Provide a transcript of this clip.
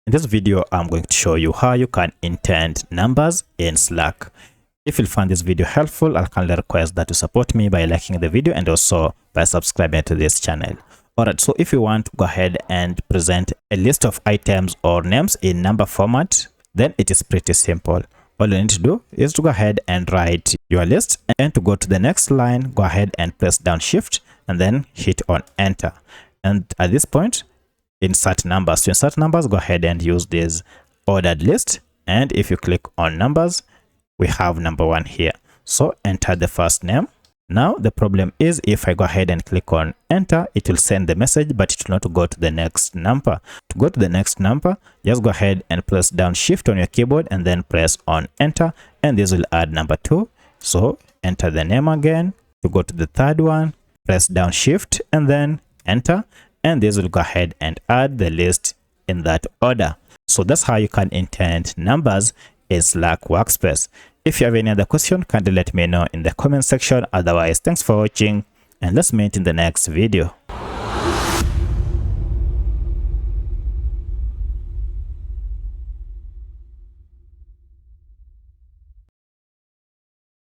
In this video, I'm going to show you how you can indent numbers in Slack. If you find this video helpful, I'll kindly request that you support me by liking the video and also by subscribing to this channel. Alright, so if you want to go ahead and present a list of items or names in number format, then it is pretty simple. All you need to do is to go ahead and write your list, and to go to the next line, go ahead and press down shift and then hit on enter. And at this point, insert numbers. To insert numbers, go ahead and use this ordered list. And if you click on numbers, we have number 1 here. So enter the first name. Now the problem is, if I go ahead and click on enter, it will send the message, but it will not go to the next number. To go to the next number, just go ahead and press down shift on your keyboard and then press on enter, and this will add number 2. So enter the name again. To go to the third one, press down shift and then enter, and this will go ahead and add the list in that order. So that's how you can indent numbers in Slack workspace. If you have any other question, kindly let me know in the comment section. Otherwise, thanks for watching, and let's meet in the next video.